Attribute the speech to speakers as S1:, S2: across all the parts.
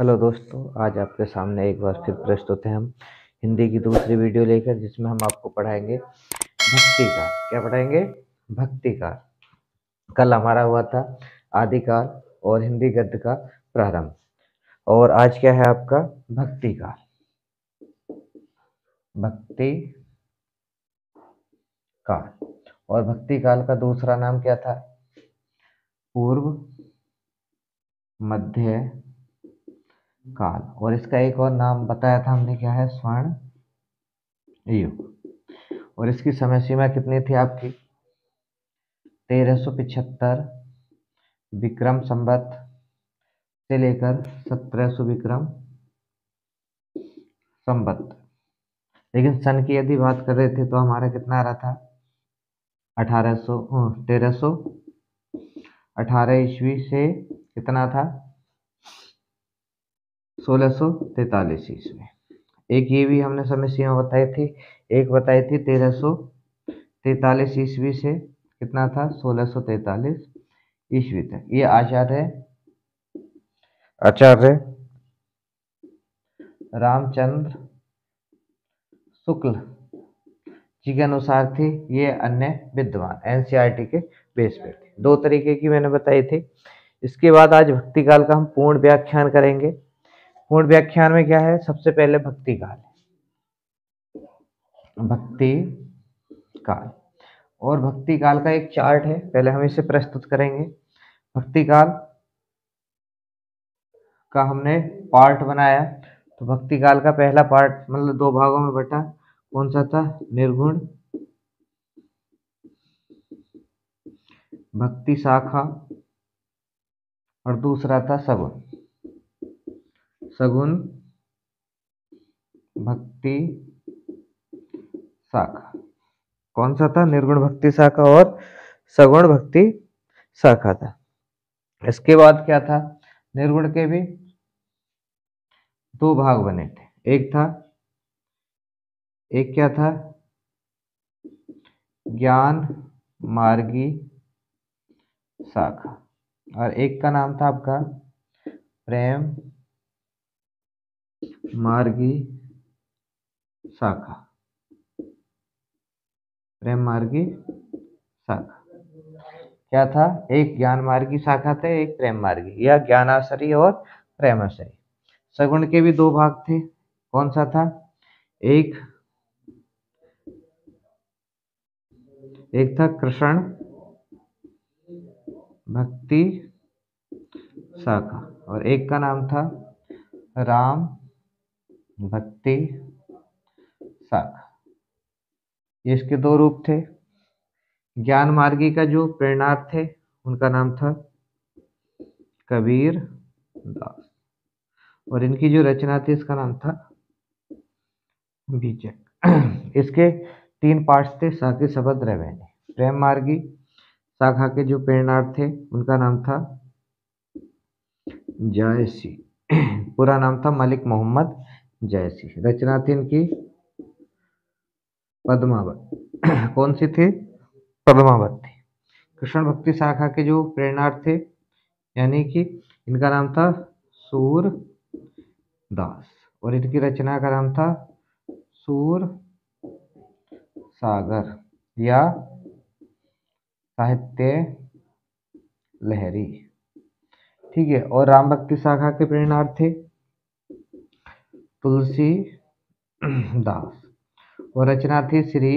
S1: Hello दोस्तों, आज आपके सामने एक बार फिर प्रस्तुत हैं हम हिंदी की दूसरी वीडियो लेकर, जिसमें हम आपको पढ़ाएंगे भक्ति का। क्या पढ़ाएंगे? भक्ति का। कल हमारा हुआ था आदिकाल और हिंदी गद्य का प्रारंभ, और आज क्या है आपका? भक्ति का। भक्ति काल। और भक्ति काल का दूसरा नाम क्या था? पूर्व मध्य काल। और इसका एक और नाम बताया था हमने, क्या है? स्वर्ण युग। और इसकी समय सीमा कितनी थी आपकी? 1375 विक्रम संवत से लेकर 1700 विक्रम संवत। लेकिन सन की यदि बात कर रहे थे तो हमारा कितना आ रहा था? 1318 ईस्वी से कितना था? 1643 ईस्वी। एक ये भी हमने समय सीमा बताई थी, एक बताई थी 1343 ईस्वी से कितना था? 1643 ईस्वी तक। ये आचार्य रामचंद्र शुक्ल जी के अनुसार थी। ये अन्य विद्वान एनसीईआरटी के बेस पे थे। दो तरीके की मैंने बताई थी। इसके बाद आज भक्ति काल का हम पूर्ण व्याख्यान करेंगे। पूर्ण व्याख्यान में क्या है? सबसे पहले भक्ति काल, भक्ति काल। और भक्ति काल का एक चार्ट है, पहले हम इसे प्रस्तुत करेंगे। भक्ति काल का हमने पार्ट बनाया, तो भक्ति काल का पहला पार्ट मतलब दो भागों में बटा। कौन सा था? निर्गुण भक्ति शाखा, और दूसरा था सगुण भक्ति शाखा। कौन सा था? निर्गुण भक्ति शाखा और सगुण भक्ति शाखा था। इसके बाद क्या था? निर्गुण के भी दो भाग बने थे। एक क्या था? ज्ञान मार्गी शाखा, और एक का नाम था आपका प्रेम मार्गी शाखा। प्रेम मार्गी शाखा क्या था? एक ज्ञान मार्गी शाखा थे, एक प्रेम मार्गी या ज्ञानाश्रयी और प्रेमाश्रयी। सगुण के भी दो भाग थे। कौन सा था? एक था कृष्ण भक्ति शाखा, और एक का नाम था राम भक्ति शाखा। ये इसके दो रूप थे। ज्ञान मार्गी का जो प्रेरणार्थ थे उनका नाम था कबीर दास, और इनकी जो रचना थी इसका नाम था बीजक। इसके तीन पार्ट्स थे, साकी शब्द रवैनी। प्रेम मार्गी शाखा के जो प्रेरणार्थ थे उनका नाम था जयसी। पूरा नाम था मलिक मोहम्मद जयसी। रचना थी इनकी पद्मावत। कौन सी थी? पद्मावत थी। कृष्ण भक्ति शाखा के जो प्रेरणार्थ थे, यानी कि इनका नाम था सूर दास, और इनकी रचना का नाम था सूर सागर या साहित्य लहरी। ठीक है। और राम भक्ति शाखा के प्रेरणार्थ थे तुलसी दास, और रचना थी श्री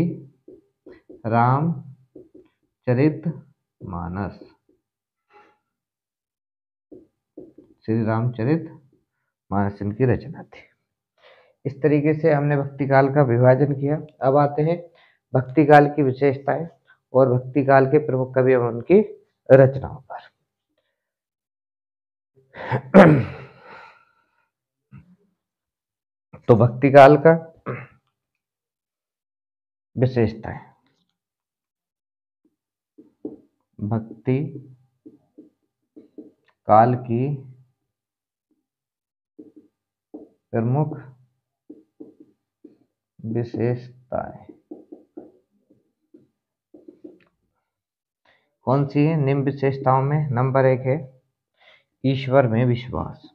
S1: रामचरित मानस। श्री रामचरित मानस इनकी रचना थी। इस तरीके से हमने भक्ति काल का विभाजन किया। अब आते हैं भक्ति काल की विशेषताएं और भक्ति काल के प्रमुख कवि एवं उनकी रचनाओं पर। तो भक्ति काल का विशेषताएं। भक्ति काल की प्रमुख विशेषताएं कौन सी है? निम्न विशेषताओं में नंबर 1 है ईश्वर में विश्वास।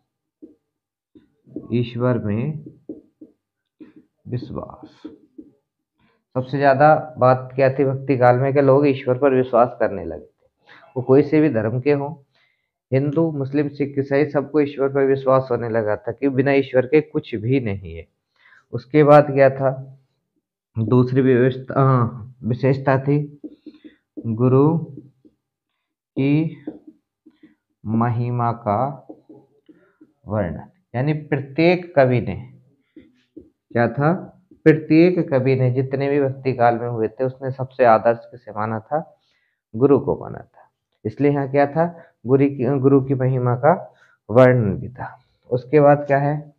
S1: ईश्वर में विश्वास। सबसे ज्यादा बात क्या थी भक्ति काल में कि लोग ईश्वर पर विश्वास करने लगे थे, वो कोई से भी धर्म के हों, हिंदू मुस्लिम सिख ईसाई, सबको ईश्वर पर विश्वास होने लगा था कि बिना ईश्वर के कुछ भी नहीं है। उसके बाद क्या था, दूसरी व्यवस्था विशेषता थी गुरु की महिमा का वर्णन। यानी प्रत्येक कवि ने क्या था, प्रत्येक कवि ने जितने भी भक्ति काल में हुए थे उसने सबसे आदर्श किसे माना था, गुरु को माना था। इसलिए यहाँ क्या था, गुरु की महिमा का वर्णन भी था। उसके बाद क्या है,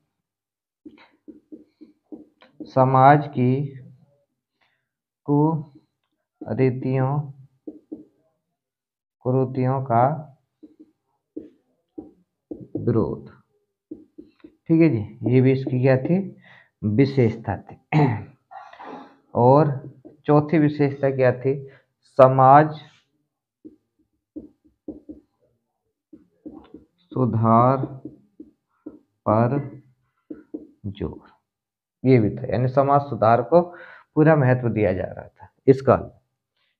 S1: समाज की कुरीतियों का विरोध। ठीक है जी, ये भी इसकी क्या थी, विशेषता थी। और चौथी विशेषता क्या थी, समाज सुधार पर जोर। ये भी था, यानी समाज सुधार को पूरा महत्व दिया जा रहा था इस काल में।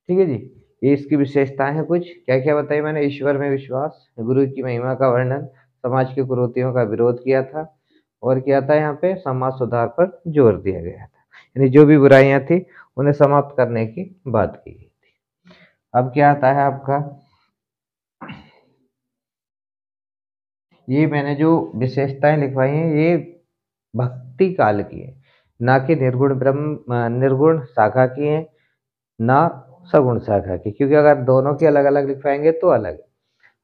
S1: ठीक है जी, ये इसकी विशेषताएं हैं कुछ। क्या क्या बताई मैंने, ईश्वर में विश्वास, गुरु की महिमा का वर्णन, समाज की कुरीतियों का विरोध किया था, और क्या था यहाँ पे, समाज सुधार पर जोर दिया गया था। यानी जो भी बुराइयां थी उन्हें समाप्त करने की बात की गई थी। अब क्या आता है आपका, ये मैंने जो विशेषताएं लिखवाई हैं ये भक्ति काल की है, ना कि निर्गुण शाखा की है, ना सगुण शाखा की, क्योंकि अगर दोनों की अलग अलग लिखवाएंगे तो अलग है।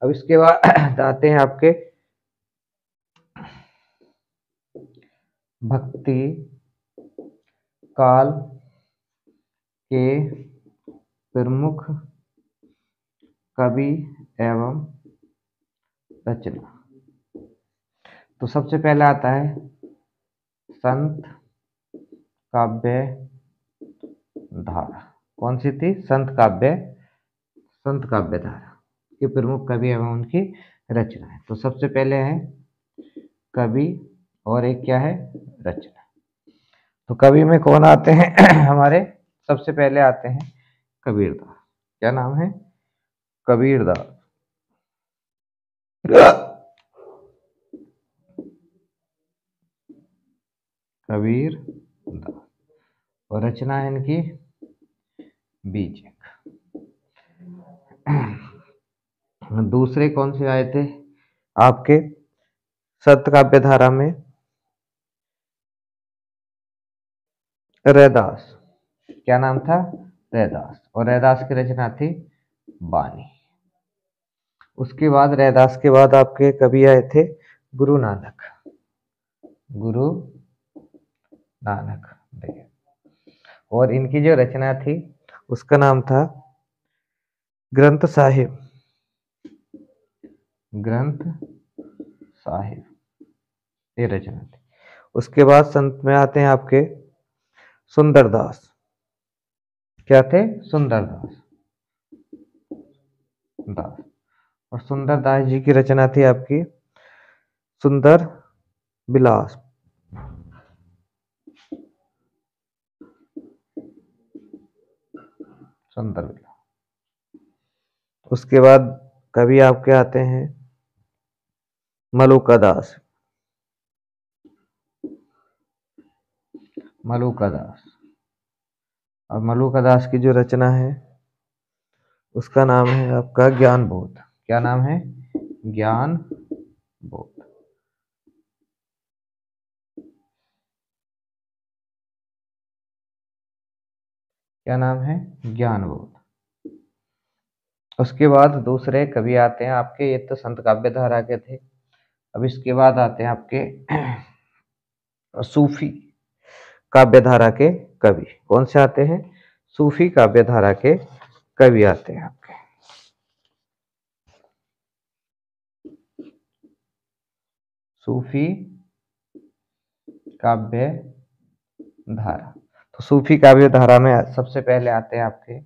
S1: अब इसके बाद आते हैं आपके भक्ति काल के प्रमुख कवि एवं रचना। तो सबसे पहले आता है संत काव्य धारा। कौन सी थी, संत काव्य धारा के प्रमुख कवि एवं उनकी रचना है। तो सबसे पहले है कवि और एक क्या है, रचना। तो कवि में कौन आते हैं हमारे, सबसे पहले आते हैं कबीरदास। क्या नाम है, कबीरदास। कबीरदास, और रचना है इनकी बीजक। दूसरे कौन से आए थे आपके संत काव्य धारा में, रैदास। क्या नाम था, रैदास, और रैदास की रचना थी बानी। उसके बाद रैदास के बाद आपके कवि आए थे गुरु नानक देव, और इनकी जो रचना थी उसका नाम था ग्रंथ साहिब। ये रचना थी। उसके बाद संत में आते हैं आपके सुंदरदास। क्या थे, सुंदरदास। और सुंदरदास जी की रचना थी आपकी सुंदर विलास। उसके बाद कवि आपके आते हैं मलुकादास। और मलुकादास की जो रचना है उसका नाम है आपका ज्ञान बोध। क्या नाम है, ज्ञान बोध। क्या नाम है, ज्ञान बोध। उसके बाद दूसरे कवि आते हैं आपके, ये तो संत काव्य धारा के थे। अब इसके बाद आते हैं आपके सूफी काव्य धारा के कवि। कौन से आते हैं, सूफी काव्य धारा के कवि आते हैं आपके। सूफी काव्य धारा। तो सूफी काव्य धारा में सबसे पहले आते हैं आपके,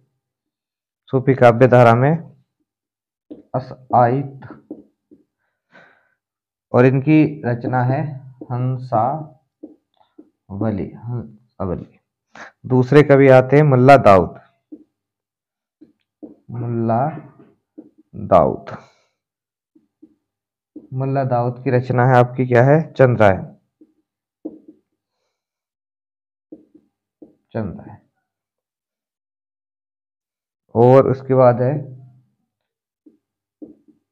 S1: सूफी काव्य धारा में असाइत, और इनकी रचना है हंसावली। दूसरे कवि आते हैं मुल्ला दाऊद। मुल्ला दाऊद की रचना है आपकी क्या है? चंद्रायन। और उसके बाद है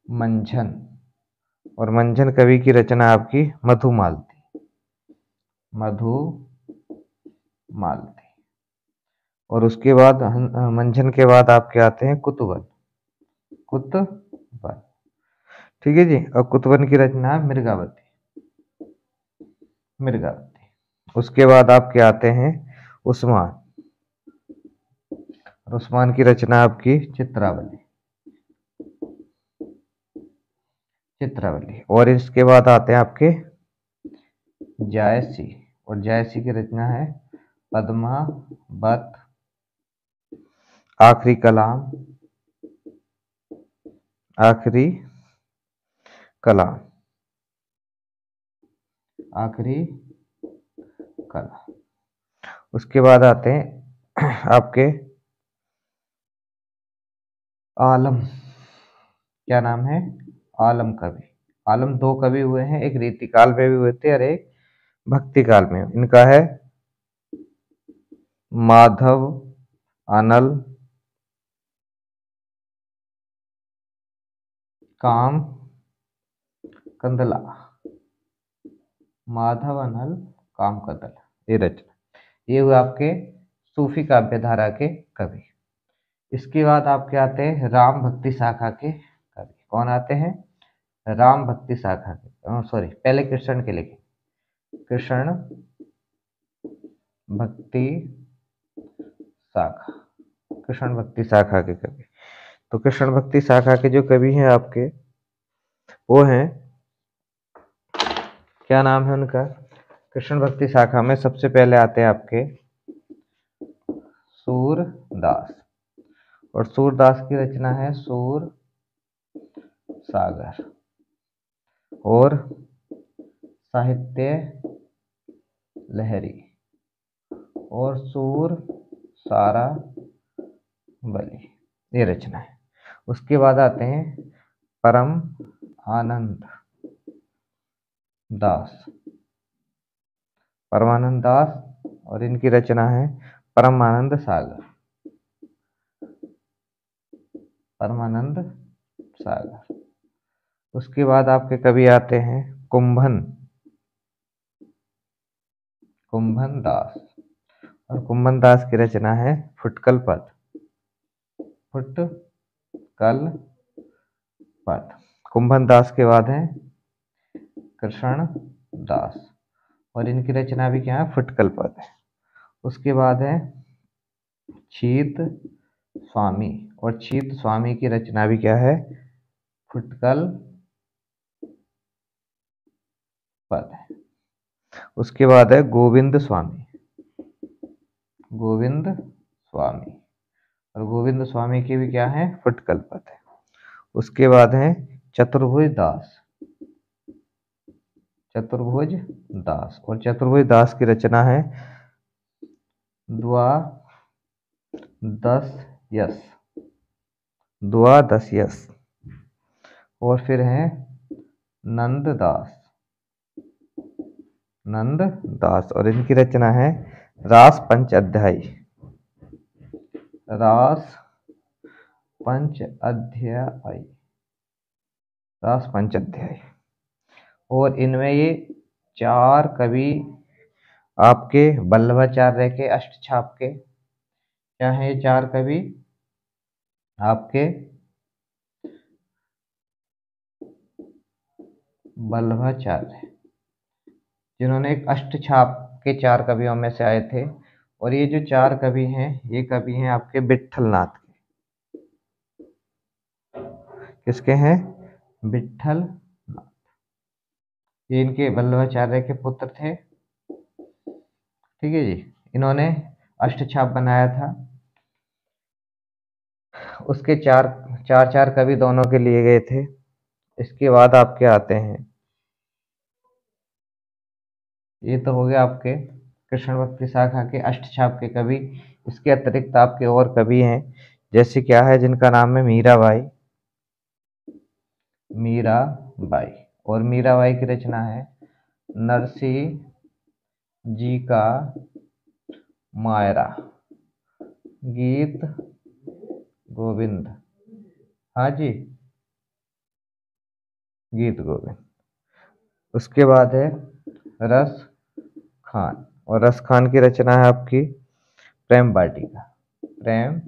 S1: मंझन, और मंझन कवि की रचना आपकी मधुमालती। और उसके बाद मंझन के बाद आपके आते हैं कुतुबन। ठीक है जी। और कुतुबन की रचना है मृगावती। उसके बाद आपके आते हैं उस्मान, और उस्मान की रचना आपकी चित्रावली। और इसके बाद आते हैं आपके जायसी, और जायसी की रचना है पद्मावत, आखिरी कलाम। उसके बाद आते हैं आपके आलम। क्या नाम है? आलम कवि। आलम दो कवि हुए हैं, एक रीति काल में भी हुए थे और एक भक्ति काल में। इनका है माधव अनल काम कंदला। ये रचना, ये हुए आपके सूफी काव्य धारा के कवि। इसके बाद आपके आते हैं राम भक्ति शाखा के कवि। कौन आते हैं? राम भक्ति शाखा के, सॉरी पहले कृष्ण के लिखे, कृष्ण भक्ति शाखा के कवि। तो कृष्ण भक्ति शाखा के जो कवि हैं आपके, वो हैं, क्या नाम है उनका? कृष्ण भक्ति शाखा में सबसे पहले आते हैं आपके सूरदास, और सूरदास की रचना है सूर सागर, और साहित्य लहरी, और सूर सारा बली, ये रचना है। उसके बाद आते हैं परमानंद दास, और इनकी रचना है परमानंद सागर। उसके बाद आपके कवि आते हैं कुंभन दास, और कुंभन दास की रचना है फुटकल पद। कुंभन दास के बाद है कृष्ण दास, और इनकी रचना भी क्या है? फुटकल पद है। उसके बाद है छीत स्वामी, और छीत स्वामी की रचना भी क्या है? फुटकल पद है। उसके बाद है गोविंद स्वामी, और गोविंद स्वामी की भी क्या है? फुटकल पद है। उसके बाद है चतुर्भुज दास, और चतुर्भुज दास की रचना है द्वादश यस। और फिर है नंद दास, और इनकी रचना है रास पंच अध्यायी। और इनमें ये चार कवि आपके वल्लभाचार्य के अष्टछाप के, क्या है ये चार कवि? आपके वल्लभाचार्य, जिन्होंने एक अष्टछाप के चार कवियों में से आए थे। और ये जो चार कवि हैं, ये कवि हैं आपके विट्ठलनाथ के। किसके हैं? विट्ठलनाथ। ये इनके वल्लभाचार्य के पुत्र थे। ठीक है जी। इन्होंने अष्टछाप बनाया था। उसके चार कवि दोनों के लिए गए थे। इसके बाद आपके आते हैं ये तो हो गया आपके कृष्ण भक्ति शाखा के अष्टछाप के कवि। इसके अतिरिक्त आपके और कवि हैं, जैसे क्या है, जिनका नाम है मीराबाई। मीराबाई, और मीराबाई की रचना है नरसिंह जी का मायरा, गीत गोविंद। हाँ जी, गीत गोविंद। उसके बाद है रस खान, और रस खान की रचना है आपकी प्रेम वाटिका। प्रेम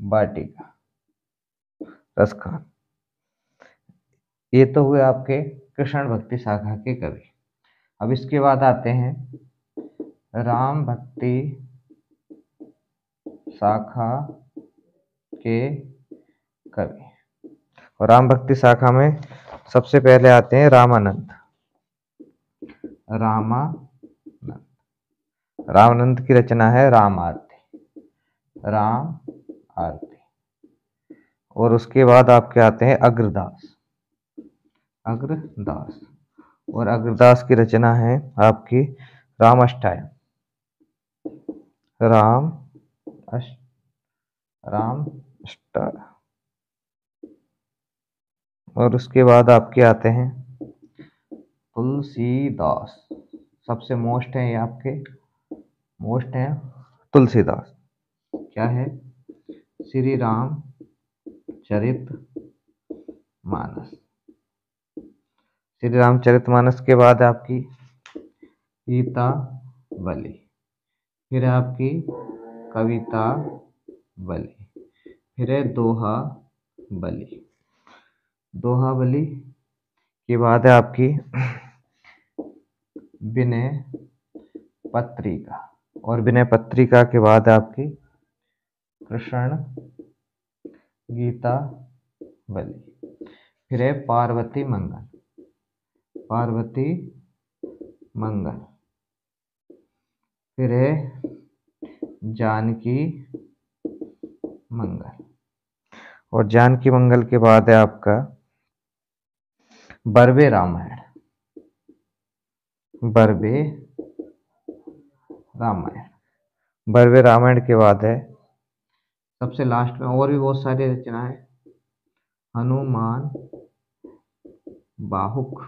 S1: वाटिका, रस खान। ये तो हुए आपके कृष्ण भक्ति शाखा के कवि। अब इसके बाद आते हैं राम भक्ति शाखा के कवि। और राम भक्ति शाखा में सबसे पहले आते हैं रामानंद। रामानंद, रामानंद की रचना है राम आरती। राम आरती। और उसके बाद आपके आते हैं अग्रदास। अग्रदास, और अग्रदास की रचना है आपकी राम अष्टायम। राम अष्टायम। और उसके बाद आपके आते हैं तुलसीदास। सबसे मोस्ट है ये आपके, मोस्ट है तुलसीदास। क्या है? श्री राम चरित मानस। श्री रामचरितमानस के बाद आपकी गीतावली, फिर आपकी कवितावली, फिर है दोहावली। दोहावली के बाद है आपकी विनय पत्रिका, और विनय पत्रिका के बाद आपकी कृष्ण गीतावली, फिर है पार्वती मंगल। पार्वती मंगल, फिर है जानकी मंगल, और जानकी मंगल के बाद है आपका बर्वे रामायण। बर्वे रामायण, बर्वे रामायण के बाद है सबसे लास्ट में, और भी बहुत सारी रचनाएं, हनुमान बाहुक,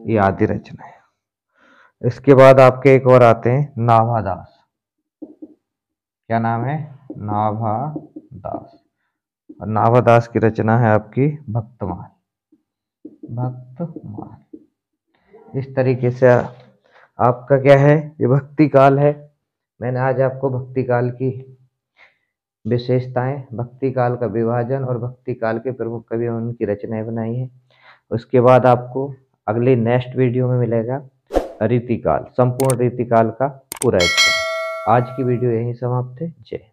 S1: ये आदि रचनाएं। इसके बाद आपके एक और आते हैं नाभादास। क्या नाम है? नाभादास। और नाभादास की रचना है आपकी भक्तमाल। भक्तमाल। इस तरीके से आपका क्या है, ये भक्ति काल है। मैंने आज आपको भक्ति काल की विशेषताएं, भक्ति काल का विभाजन और भक्ति काल के प्रमुख कवि उनकी रचनाएं बनाई हैं। उसके बाद आपको अगले नेक्स्ट वीडियो में मिलेगा रीतिकाल, संपूर्ण रीतिकाल का पूरा हिस्सा। आज की वीडियो यहीं समाप्त है। जय।